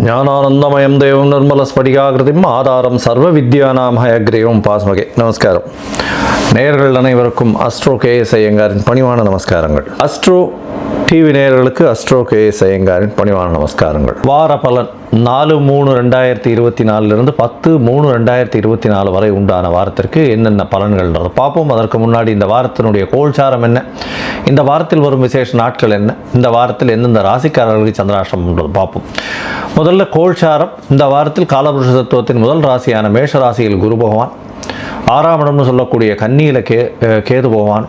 ஞானானந்தமயம் தேவம் நிர்மலஸ்படிகாகிருதிம் ஆதாரம் சர்வ வித்யானாம் ஹயக்ரீவம் பாஸ்மகே. நமஸ்காரம். நேயர்கள் அனைவருக்கும் அஸ்ட்ரோ கேஎஸ் ஐயங்காரின் பணிவான நமஸ்காரங்கள். அஸ்ட்ரோ டிவி நேயர்களுக்கு அஸ்ட்ரோ கேஎஸ் ஐயங்காரின் பணிவான நமஸ்காரங்கள். வார பலன் 4/3/2024 10/3/2024 வரை உண்டான வாரத்திற்கு என்னென்ன பலன்கள் பார்ப்போம். அதற்கு முன்னாடி இந்த வாரத்தினுடைய கோல்சாரம் என்ன, இந்த வாரத்தில் வரும் விசேஷ நாட்கள் என்ன, இந்த வாரத்தில் எந்தெந்த ராசிக்காரர்களுக்கு சந்திராஷ்டமம் பார்ப்போம். முதல்ல கோல்சாரம். இந்த வாரத்தில் காலபுருஷ தத்துவத்தின் முதல் ராசியான மேஷ ராசியில் குரு பகவான், 6ஆம் இடம்னு சொல்லக்கூடிய கன்னியில கேது பகவான்,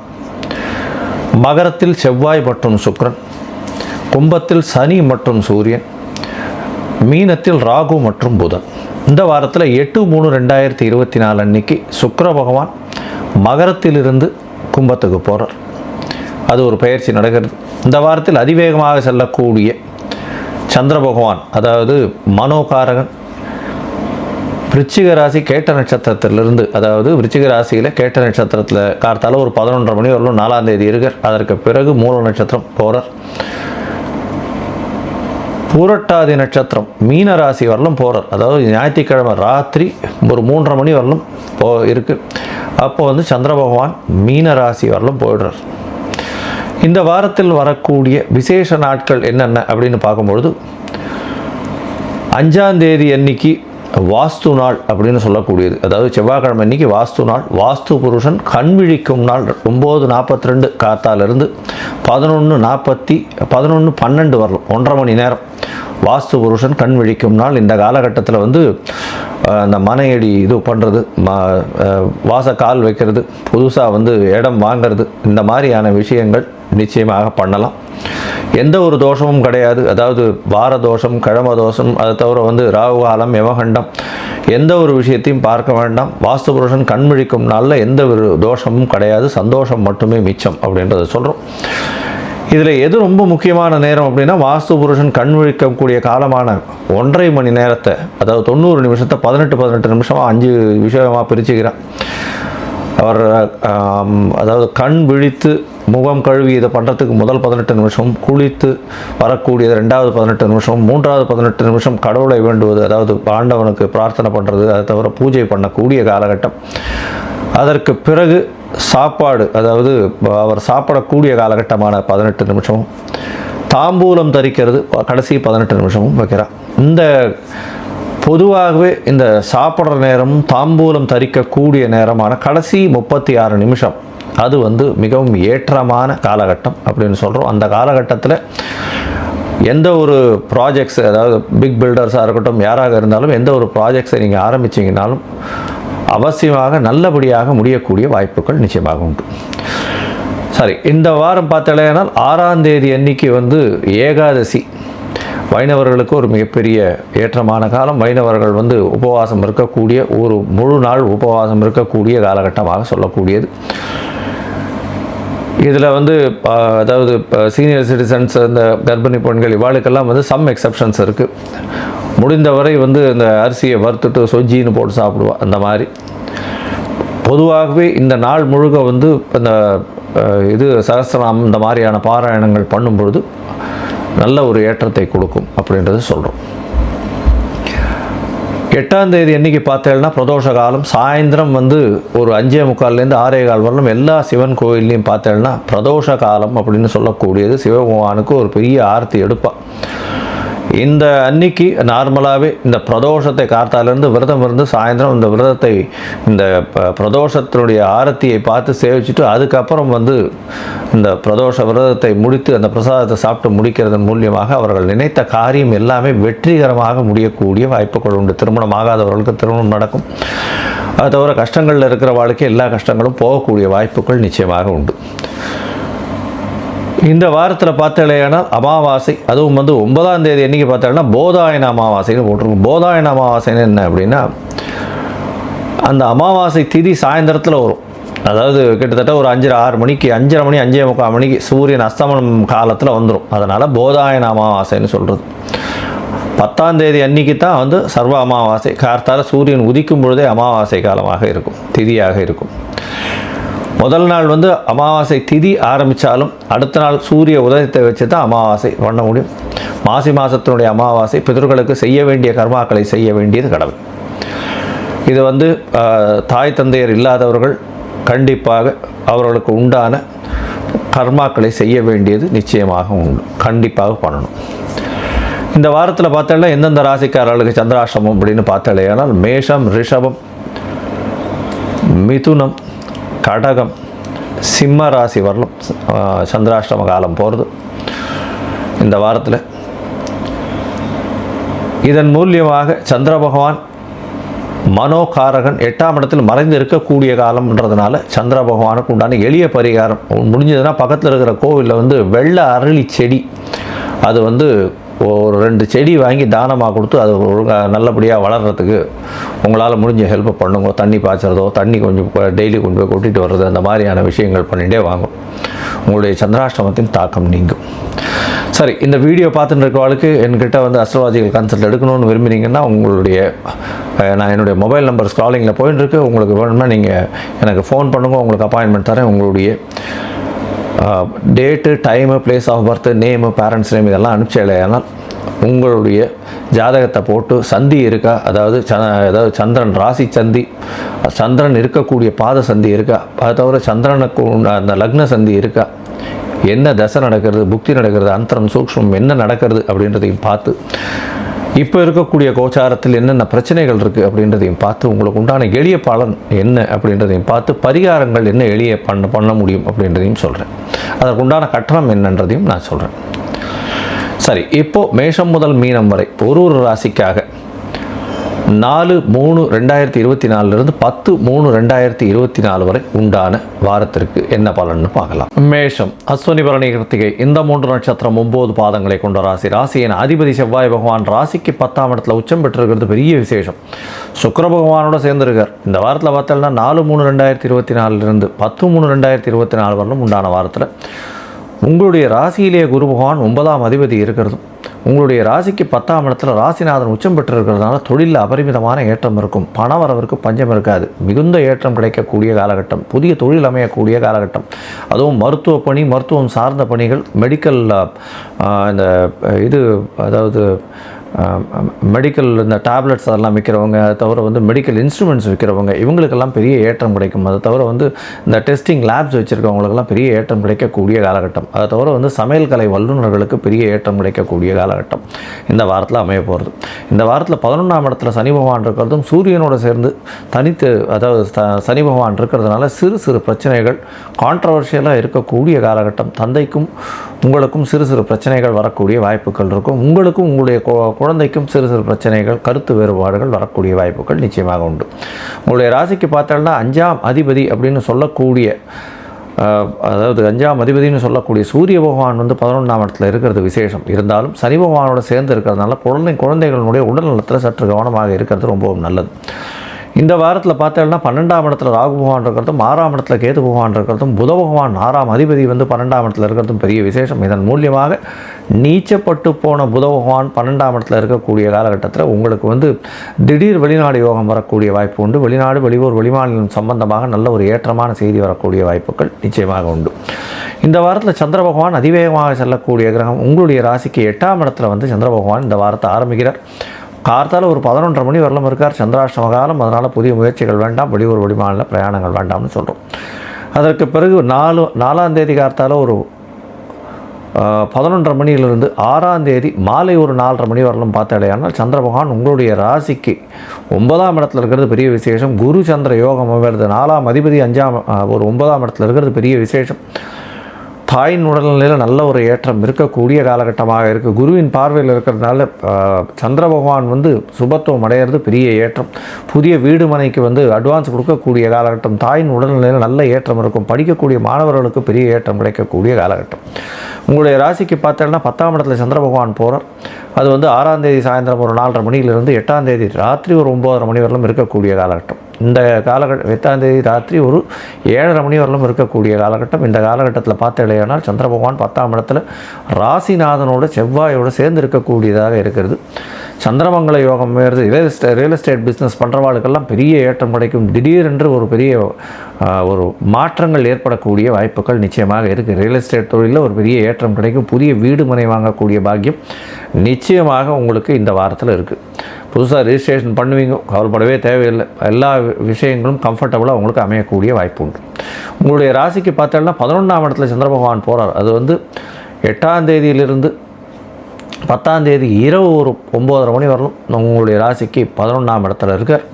மகரத்தில் செவ்வாய் மற்றும் சுக்கிரன், கும்பத்தில் சனி மற்றும் சூரியன், மீனத்தில் ராகு மற்றும் புதன். இந்த வாரத்தில் 8/3/2024 அன்னைக்கு சுக்கிர பகவான் மகரத்திலிருந்து கும்பத்துக்கு போகிறார். அது ஒரு பயிற்சி நடக்கிறது. இந்த வாரத்தில் அதிவேகமாக செல்லக்கூடிய சந்திர பகவான், அதாவது மனோகாரகன், விருச்சிக ராசி கேட்ட நட்சத்திரத்திலிருந்து, அதாவது விருச்சிக ராசியில் கேட்ட நட்சத்திரத்தில் கார்த்தால ஒரு 11:30 மணி வரலும் 4ஆம் தேதி இருக்கார். அதற்கு பிறகு மூல நட்சத்திரம் போகிறார். பூரட்டாதி நட்சத்திரம் மீன ராசி வரலும் போகிறார். அதாவது ஞாயிற்றுக்கிழமை ராத்திரி ஒரு 3:30 மணி வரலும் இருக்குது. அப்போ சந்திர பகவான் மீன ராசி வரலும் போயிடுறார். இந்த வாரத்தில் வரக்கூடிய விசேஷ நாட்கள் என்னென்ன அப்படின்னு பார்க்கும்பொழுது, 5ஆம் தேதி அன்னைக்கு வாஸ்து நாள் அப்படின்னு சொல்லக்கூடியது. அதாவது செவ்வாய்க்கிழமை அன்னைக்கு வாஸ்து நாள். வாஸ்து புருஷன் கண் விழிக்கும் நாள் 9:42 காத்தாலிருந்து 11:12 வரலாம், 1.5 மணி நேரம் வாஸ்து புருஷன் கண் விழிக்கும் நாள். இந்த காலகட்டத்தில் அந்த மனையடி இது பண்ணுறது, வாசக்கால் வைக்கிறது, புதுசாக இடம் வாங்கிறது, இந்த மாதிரியான விஷயங்கள் நிச்சயமாக பண்ணலாம். எந்த ஒரு தோஷமும் கிடையாது. அதாவது வார தோஷம், கிழம தோஷம், அதை தவிர ராகு காலம், யமகண்டம், எந்த ஒரு விஷயத்தையும் பார்க்க வேண்டாம். வாஸ்து புருஷன் கண்விழிக்கும் நாளில் எந்த ஒரு தோஷமும் கிடையாது, சந்தோஷம் மட்டுமே மிச்சம் அப்படின்றத சொல்கிறோம். இதில் எது ரொம்ப முக்கியமான நேரம் அப்படின்னா, வாஸ்து புருஷன் கண் விழிக்கக்கூடிய காலமான 1.5 மணி நேரத்தை, அதாவது 90 நிமிஷத்தை 18 நிமிஷமாக 5 விஷயமாக பிரிச்சுக்கிறான் அவர். அதாவது கண் விழித்து முகம் கழுவி இதை பண்ணுறதுக்கு முதல் 18 நிமிஷம், குளித்து வரக்கூடியது 2வது 18 நிமிஷம், 3வது 18 நிமிஷம் கடவுளை வேண்டுவது, அதாவது ஆண்டவனுக்கு பிரார்த்தனை பண்ணுறது, அதை தவிர பூஜை பண்ணக்கூடிய காலகட்டம். அதற்கு பிறகு சாப்பாடு, அதாவது அவர் சாப்பிடக்கூடிய காலகட்டமான 18 நிமிஷமும், தாம்பூலம் தரிக்கிறது கடைசி 18 நிமிஷமும் வைக்கிறார். இந்த பொதுவாகவே இந்த சாப்பிட்ற நேரமும் தாம்பூலம் தரிக்கக்கூடிய நேரமான கடைசி 36 நிமிஷம் அது மிகவும் ஏற்றமான காலகட்டம் அப்படின்னு சொல்கிறோம். அந்த காலகட்டத்தில் எந்த ஒரு ப்ராஜெக்ட்ஸ், அதாவது பிக் பில்டர்ஸாக இருக்கட்டும், யாராக இருந்தாலும் எந்த ஒரு ப்ராஜெக்ட்ஸை நீங்கள் ஆரம்பிச்சிங்கனாலும் அவசியமாக நல்லபடியாக முடியக்கூடிய வாய்ப்புகள் நிச்சயமாக உண்டு. சரி, இந்த வாரம் பார்த்தீங்கன்னா 6ஆம் தேதி அன்னைக்கு ஏகாதசி. வைணவர்களுக்கு ஒரு மிகப்பெரிய ஏற்றமான காலம். வைணவர்கள் உபவாசம் இருக்கக்கூடிய, ஒரு முழு நாள் உபவாசம் இருக்கக்கூடிய காலகட்டமாக சொல்லக்கூடியது. இதில் அதாவது சீனியர் சிட்டிசன்ஸ், இந்த கர்ப்பிணி பெண்கள், இவாளுக்கெல்லாம் சம் எக்ஸப்ஷன்ஸ் இருக்குது. முடிந்தவரை இந்த அரிசியை வறுத்துட்டு சொஜ்ஜின்னு போட்டு சாப்பிடுவா. அந்த மாதிரி பொதுவாகவே இந்த நாள் முழுக்க இந்த இது சகஸ்ரநாமம், இந்த மாதிரியான பாராயணங்கள் பண்ணும்பொழுது நல்ல ஒரு ஏற்றத்தை கொடுக்கும் அப்படின்றது சொல்கிறோம். 8ஆம் தேதி அன்றைக்கி பார்த்தேன்னா பிரதோஷ காலம். சாயந்தரம் ஒரு 5:45 6:15 வரலும் எல்லா சிவன் கோயில்லையும் பார்த்தேன்னா பிரதோஷ காலம் அப்படின்னு சொல்லக்கூடியது. சிவபகவானுக்கு ஒரு பெரிய ஆர்த்தி எடுப்பாள். இந்த அன்னைக்கு நார்மலாகவே இந்த பிரதோஷத்தை காத்தாலேருந்து விரதம் இருந்து சாயந்தரம் இந்த விரதத்தை, இந்த பிரதோஷத்தினுடைய ஆரத்தியை பார்த்து சேவிச்சுட்டு அதுக்கப்புறம் இந்த பிரதோஷ விரதத்தை முடித்து அந்த பிரசாதத்தை சாப்பிட்டு முடிக்கிறதன் மூலியமாக அவர்கள் நினைத்த காரியம் எல்லாமே வெற்றிகரமாக முடியக்கூடிய வாய்ப்புகள் உண்டு. திருமணம் ஆகாதவர்களுக்கு திருமணம் நடக்கும். அது தவிர கஷ்டங்களில் இருக்கிற வாழ்க்கை எல்லா கஷ்டங்களும் போகக்கூடிய வாய்ப்புகள் நிச்சயமாக உண்டு. இந்த வாரத்தில் பார்த்தீங்கன்னா அமாவாசை, அதுவும் 9ஆம் தேதி அன்றைக்கி பார்த்தீங்கன்னா போதாயன அமாவாசைன்னு போட்டிருக்கும். போதாயன அமாவாசைன்னு என்ன அப்படின்னா, அந்த அமாவாசை திதி சாயந்தரத்தில் வரும். அதாவது கிட்டத்தட்ட ஒரு 5:30 மணிக்கு, 5:30 மணி 5:45 மணிக்கு சூரியன் அஸ்தமனம் காலத்தில் வந்துடும். அதனால் போதாயன அமாவாசைன்னு சொல்கிறது. 10ஆம் தேதி அன்றைக்கி தான் சர்வ அமாவாசை. கார்த்தால சூரியன் உதிக்கும் பொழுதே அமாவாசை காலமாக இருக்கும், திதியாக இருக்கும். முதல் நாள் வந்து அமாவாசை திதி ஆரம்பித்தாலும் அடுத்த நாள் சூரிய உதயத்தை வச்சு தான் அமாவாசை பண்ண முடியும். மாசி மாதத்தினுடைய அமாவாசை பிதர்களுக்கு செய்ய வேண்டிய கர்மாக்களை செய்ய வேண்டியது கடவுள். இது வந்து தாய் தந்தையர் இல்லாதவர்கள் கண்டிப்பாக அவர்களுக்கு உண்டான கர்மாக்களை செய்ய வேண்டியது நிச்சயமாக உண்டு, கண்டிப்பாக பண்ணணும். இந்த வாரத்தில் பார்த்தாலே எந்தெந்த ராசிக்காரர்களுக்கு சந்திராஷ்டமம் அப்படின்னு பார்த்தாலே ஆனால் மேஷம், ரிஷபம், மிதுனம், கடகம், சிம்ம ராசி வரலும் சந்திராஷ்டம காலம் போகிறது இந்த வாரத்தில். இதன் மூலியமாக சந்திர பகவான் மனோகாரகன் 8ஆம் இடத்தில் மறைந்து இருக்கக்கூடிய காலம்ன்றதுனால சந்திர பகவானுக்கு உண்டான எளிய பரிகாரம் முடிஞ்சதுன்னா பக்கத்தில் இருக்கிற கோவிலில் வந்து வெள்ளை அரளி செடி அது வந்து ஒரு 2 செடி வாங்கி தானமாக கொடுத்து அது ஒழுங்காக நல்லபடியாக வளர்கிறதுக்கு உங்களால் முடிஞ்ச ஹெல்ப் பண்ணுங்க. தண்ணி பாய்ச்சறதோ, தண்ணி கொஞ்சம் டெய்லி கொண்டு போய் கொட்டிட்டு வர்றது, அந்த மாதிரியான விஷயங்கள் பண்ணிகிட்டே வாங்கும். உங்களுடைய சந்திராஷ்டமத்தின் தாக்கம் நீங்கும். சரி, இந்த வீடியோ பார்த்துட்டு இருக்கவளுக்கு என்கிட்ட வந்து அஸ்ட்ராலஜிக்கல் கன்சல்ட் எடுக்கணும்னு விரும்புனீங்கன்னா உங்களுடைய நான் என்னுடைய மொபைல் நம்பர் ஸ்க்ராலிங்கில் போயின்னு இருக்கு. உங்களுக்கு வேணும்னா நீங்கள் எனக்கு ஃபோன் பண்ணுங்க, உங்களுக்கு அப்பாயின்மெண்ட் தரேன். உங்களுடைய date, time, place of birth, name, parents name இதெல்லாம் அனுப்பிச்சேனால் உங்களுடைய ஜாதகத்தை போட்டு சந்தி இருக்கா, அதாவது சந்திரன் ராசி சந்தி, சந்திரன் இருக்கக்கூடிய பாத சந்தி இருக்கா, அதை தவிர சந்திரனுக்கு அந்த லக்ன சந்தி இருக்கா, என்ன தசை நடக்கிறது, புக்தி நடக்கிறது, அந்தரம் சூக்ஷ்மம் என்ன நடக்கிறது அப்படின்றதையும் பார்த்து இப்போ இருக்கக்கூடிய கோச்சாரத்தில் என்னென்ன பிரச்சனைகள் இருக்குது அப்படின்றதையும் பார்த்து உங்களுக்கு உண்டான எளிய பலன் என்ன அப்படின்றதையும் பார்த்து பரிகாரங்கள் என்ன எளிய பண்ண முடியும் அப்படின்றதையும் சொல்கிறேன். அதற்கு உண்டான கட்டணம் என்னன்றதையும் நான் சொல்கிறேன். சரி, இப்போது மேஷம் முதல் மீனம் வரை ஒரு ராசிக்காக 4/3/2024 10/3/2024 வரை உண்டான வாரத்திற்கு என்ன பலன்னு பார்க்கலாம். மேஷம், அஸ்வினி பரணி கிருத்திகை இந்த 3 நட்சத்திரம் 9 பாதங்களை கொண்ட ராசி. ராசியின் அதிபதி செவ்வாய் பகவான் ராசிக்கு 10ஆம் இடத்துல உச்சம் பெற்றிருக்கிறது பெரிய விசேஷம். சுக்கிர பகவானோட சேர்ந்துருக்கார். இந்த வாரத்தில் பார்த்தோம்னா 4/3/2024 10/3/2024 வரலும் உண்டான வாரத்தில் உங்களுடைய ராசியிலேயே குரு பகவான் 9ஆம் அதிபதி இருக்கிறதும் உங்களுடைய ராசிக்கு 10ஆம் இடத்துல ராசிநாதன் உச்சம் பெற்று இருக்கிறதுனால தொழிலில் அபரிமிதமான ஏற்றம் இருக்கும். பண வரவிற்கு பஞ்சம் இருக்காது. மிகுந்த ஏற்றம் கிடைக்கக்கூடிய காலகட்டம், புதிய தொழில் அமையக்கூடிய காலகட்டம். அதுவும் மருத்துவ பணி, மருத்துவம் சார்ந்த பணிகள், மெடிக்கல் இந்த இது அதாவது மெடிக்கல் இந்த டேப்லெட்ஸ் அதெல்லாம் விற்கிறவங்க, அதை தவிர வந்து மெடிக்கல் இன்ஸ்ட்ருமெண்ட்ஸ் விற்கிறவங்க, இவங்களுக்கெல்லாம் பெரிய ஏற்றம் கிடைக்கும். அதை தவிர வந்து இந்த டெஸ்டிங் லேப்ஸ் வச்சுருக்கவங்களுக்கெல்லாம் பெரிய ஏற்றம் கிடைக்கக்கூடிய காலகட்டம். அதை தவிர வந்து சமையல் கலை வல்லுநர்களுக்கு பெரிய ஏற்றம் கிடைக்கக்கூடிய காலகட்டம் இந்த வாரத்தில் அமைய போகிறது. இந்த வாரத்தில் 11ஆம் இடத்துல சனி பகவான் இருக்கிறதும் சூரியனோடு சேர்ந்து தனித்து, அதாவது சனி பகவான் இருக்கிறதுனால சிறு சிறு பிரச்சனைகள் கான்ட்ரவர்ஷியலாக இருக்கக்கூடிய காலகட்டம். தந்தைக்கும் உங்களுக்கும் சிறு சிறு பிரச்சனைகள் வரக்கூடிய வாய்ப்புகள் இருக்கும். உங்களுக்கும் உங்களுடைய குழந்தைக்கும் சிறு சிறு பிரச்சனைகள், கருத்து வேறுபாடுகள் வரக்கூடிய வாய்ப்புகள் நிச்சயமாக உண்டு. உங்களுடைய ராசிக்கு பார்த்தோம்னா 5ஆம் அதிபதி அப்படின்னு சொல்லக்கூடிய, அதாவது 5ஆம் அதிபதினு சொல்லக்கூடிய சூரிய பகவான் வந்து 11ஆம் இடத்துல இருக்கிறது விசேஷம். இருந்தாலும் சனி பகவானோட சேர்ந்து இருக்கிறதுனால குழந்தைகளுடைய உடல் நலத்தில் சற்று கவனமாக இருக்கிறது ரொம்பவும் நல்லது. இந்த வாரத்தில் பார்த்தோம்னா 12ஆம் இடத்துல ராகு பகவான் இருக்கிறதும் 6ஆம் இடத்துல கேது பகவான் இருக்கிறதும் புத பகவான் 6ஆம் அதிபதி வந்து 12ஆம் இடத்துல இருக்கிறதும் பெரிய விசேஷம். இதன் மூலியமாக நீச்சப்பட்டு போன புத பகவான் 12ஆம் இடத்துல இருக்கக்கூடிய காலகட்டத்தில் உங்களுக்கு வந்து திடீர் வெளிநாடு யோகம் வரக்கூடிய வாய்ப்பு உண்டு. வெளிநாடு, வெளியூர், வெளிமாநிலம் சம்பந்தமாக நல்ல ஒரு ஏற்றமான செய்தி வரக்கூடிய வாய்ப்புகள் நிச்சயமாக உண்டு. இந்த வாரத்தில் சந்திர பகவான் அதிவேகமாக செல்லக்கூடிய கிரகம். உங்களுடைய ராசிக்கு 8ஆம் இடத்துல வந்து சந்திர பகவான் இந்த வாரத்தை ஆரம்பிக்கிறார். கார்த்தால் ஒரு 11:30 மணி வரலும் இருக்கார். சந்திராஷ்டம காலம், அதனால் புதிய முயற்சிகள் வேண்டாம், வெளியூர் வெளிமாநில பிரயாணங்கள் வேண்டாம்னு சொல்கிறோம். அதற்கு பிறகு 4ஆம் தேதி கார்த்தால் ஒரு 11:30 மணியிலிருந்து 6ஆம் தேதி மாலை ஒரு 4:30 மணி வரலும் பார்த்தாலேயானால் சந்திர பகவான் உங்களுடைய ராசிக்கு 9ஆம் இடத்துல இருக்கிறது பெரிய விசேஷம். குரு சந்திர யோகம் வருது. 4ஆம் அதிபதி 9ஆம் இடத்துல இருக்கிறது பெரிய விசேஷம். தாயின் உடல்நிலையில் நல்ல ஒரு ஏற்றம் இருக்கக்கூடிய காலகட்டமாக இருக்குது. குருவின் பார்வையில் இருக்கிறதுனால சந்திர பகவான் வந்து சுபத்துவம் அடையிறது பெரிய ஏற்றம். புதிய வீடு மனைக்கு வந்து அட்வான்ஸ் கொடுக்கக்கூடிய காலகட்டம். தாயின் உடல்நிலையில் நல்ல ஏற்றம் இருக்கும். படிக்கக்கூடிய மாணவர்களுக்கு பெரிய ஏற்றம் கிடைக்கக்கூடிய காலகட்டம். உங்களுடைய ராசிக்கு பார்த்தோம்னா 10ஆம் இடத்துல சந்திர பகவான் போகிறார். அது வந்து 6ஆம் தேதி சாயந்தரம் ஒரு 4:30 மணியிலிருந்து 8ஆம் தேதி ராத்திரி ஒரு 9:30 மணி வரலும் இருக்கக்கூடிய காலகட்டம். இந்த காலகட்டம் 8ஆம் தேதி ராத்திரி ஒரு 7:30 மணி வரலும் இருக்கக்கூடிய காலகட்டம். இந்த காலகட்டத்தில் பார்த்தீங்கன்னா சந்திர பகவான் 10ஆம் இடத்துல ராசிநாதனோட செவ்வாயோடு சேர்ந்து இருக்கக்கூடியதாக இருக்கிறது. சந்திரமங்கல யோகம் வேறு ரியல் எஸ்டேட் பிஸ்னஸ் பண்ணுறவாளுக்கெல்லாம் பெரிய ஏற்றம் கிடைக்கும். திடீரென்று ஒரு பெரிய ஒரு மாற்றங்கள் ஏற்படக்கூடிய வாய்ப்புகள் நிச்சயமாக இருக்குது. ரியல் எஸ்டேட் தொழிலில் ஒரு பெரிய ஏற்றம் கிடைக்கும். புதிய வீடு மனை வாங்கக்கூடிய பாக்கியம் நிச்சயமாக உங்களுக்கு இந்த வாரத்தில் இருக்குது. புதுசாக ரிஜிஸ்ட்ரேஷன் பண்ணுவீங்க, கவலைப்படவே தேவையில்லை. எல்லா விஷயங்களும் கம்ஃபர்டபுளாக உங்களுக்கு அமையக்கூடிய வாய்ப்பு உண்டு. உங்களுடைய ராசிக்கு பார்த்தோம்னா 11ஆம் இடத்துல சந்திர பகவான் போகிறார். அது வந்து 8ஆம் தேதியிலிருந்து 10ஆம் தேதி இரவு ஒரு 9:30 மணி வரலும் உங்களுடைய ராசிக்கு 11ஆம் இடத்துல இருக்கார்.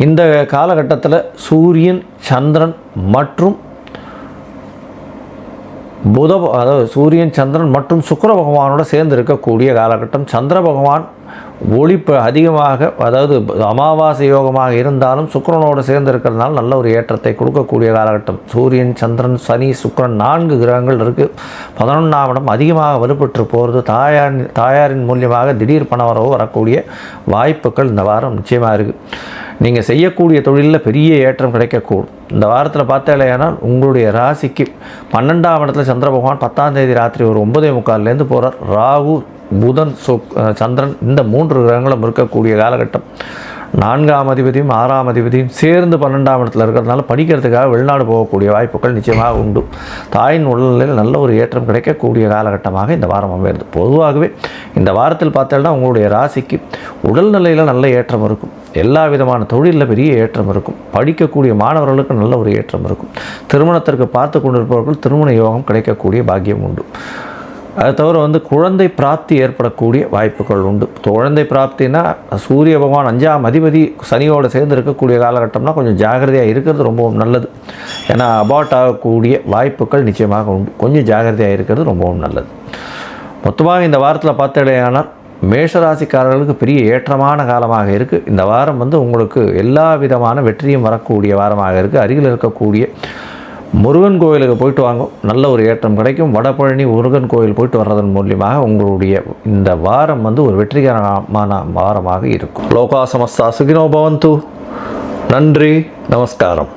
இந்த காலகட்டத்தில் சூரியன், சந்திரன் மற்றும் அதாவது சூரியன், சந்திரன் மற்றும் சுக்கிர பகவானோட சேர்ந்து இருக்கக்கூடிய காலகட்டம். சந்திர பகவான் ஒளிப்பு அதிகமாக, அதாவது அமாவாசை யோகமாக இருந்தாலும் சுக்கிரனோடு சேர்ந்து இருக்கிறதுனால நல்ல ஒரு ஏற்றத்தை கொடுக்கக்கூடிய காலகட்டம். சூரியன், சந்திரன், சனி, சுக்கிரன் 4 கிரகங்கள் இருக்குது. 11ஆம் இடம் அதிகமாக வலுப்பெற்று போகிறது. தாயாரின் மூலியமாக திடீர் பணவரவு வரக்கூடிய வாய்ப்புகள் இந்த வாரம் நிச்சயமாக இருக்குது. நீங்கள் செய்யக்கூடிய தொழிலில் பெரிய ஏற்றம் கிடைக்கக்கூடும். இந்த வாரத்தில் பார்த்தேனால் உங்களுடைய ராசிக்கு 12ஆம் இடத்துல சந்திர பகவான் 10ஆம் தேதி ராத்திரி ஒரு 9:45 போகிறார். ராகு, புதன், சந்திரன் இந்த 3 கிரகங்களும் இருக்கக்கூடிய காலகட்டம். 4ஆம் அதிபதியும் 6ஆம் அதிபதியும் சேர்ந்து 12ஆம் இடத்துல இருக்கிறதுனால படிக்கிறதுக்காக வெளிநாடு போகக்கூடிய வாய்ப்புகள் நிச்சயமாக உண்டு. தாயின் உடல்நிலையில் நல்ல ஒரு ஏற்றம் கிடைக்கக்கூடிய காலகட்டமாக இந்த வாரம் அமைகிறது. பொதுவாகவே இந்த வாரத்தில் பார்த்தோம்னா உங்களுடைய ராசிக்கு உடல்நிலையில் நல்ல ஏற்றம் இருக்கும். எல்லா விதமான தொழிலில் பெரிய ஏற்றம் இருக்கும். படிக்கக்கூடிய மாணவர்களுக்கு நல்ல ஒரு ஏற்றம் இருக்கும். திருமணத்திற்கு பார்த்து கொண்டிருப்பவர்கள் திருமண யோகம் கிடைக்கக்கூடிய பாக்கியம் உண்டு. அது தவிர வந்து குழந்தை பிராப்தி ஏற்படக்கூடிய வாய்ப்புகள் உண்டு. குழந்தை பிராப்தினா சூரிய பகவான் 5ஆம் அதிபதி சனியோடு சேர்ந்து இருக்கக்கூடிய காலகட்டம்னா கொஞ்சம் ஜாகிரதையாக இருக்கிறது ரொம்பவும் நல்லது. ஏன்னா அபார்ட் ஆகக்கூடிய வாய்ப்புகள் நிச்சயமாக உண்டு. கொஞ்சம் ஜாகிரதையாக இருக்கிறது ரொம்பவும் நல்லது. மொத்தமாக இந்த வாரத்தில் பார்த்தடையானால் மேஷராசிக்காரர்களுக்கு பெரிய ஏற்றமான காலமாக இருக்குது. இந்த வாரம் வந்து உங்களுக்கு எல்லா விதமான வெற்றியும் வரக்கூடிய வாரமாக இருக்குது. அருகில் இருக்கக்கூடிய முருகன் கோயிலுக்கு போயிட்டு வாங்க, நல்ல ஒரு ஏற்றம் கிடைக்கும். வடபழனி முருகன் கோயில் போயிட்டு வர்றதன் மூலியமாக உங்களுடைய இந்த வாரம் வந்து ஒரு வெற்றிகரமான வாரமாக இருக்கும். லோகா சமஸ்தா சுகினோ பவந்து. நன்றி, நமஸ்காரம்.